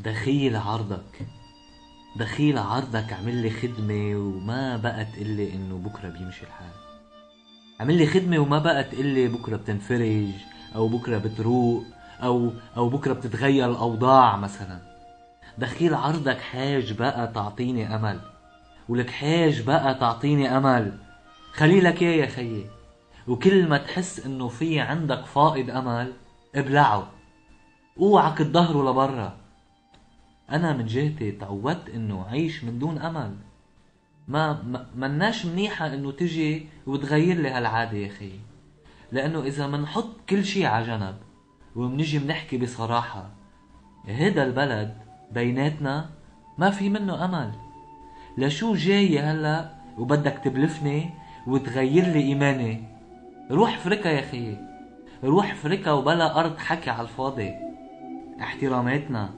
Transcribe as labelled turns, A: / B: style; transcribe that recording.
A: دخيل عرضك، دخيل عرضك عمل لي خدمة وما بقى تقلي انه بكرة بيمشي الحال. عمل لي خدمة وما بقى تقلي بكرة بتنفرج او بكرة بتروق او بكرة بتتغير الاوضاع مثلا. دخيل عرضك حاج بقى تعطيني امل، ولك حاج بقى تعطيني امل. خليلك يا خيي، وكل ما تحس انه في عندك فائض امل ابلعه، اوعك تظهره لبرا. انا من جهتي تعودت انه عيش من دون امل. مناش منيحة انه تجي وتغير لي هالعادة يا خيي. لانه اذا منحط كل شي عجنب ومنجي منحكي بصراحة، هيدا البلد بيناتنا ما في منه امل. لشو جاي هلا وبدك تبلفني وتغير لي ايماني؟ روح فركة يا خيي، روح فركة وبلا ارض حكي على الفاضي. احتراماتنا.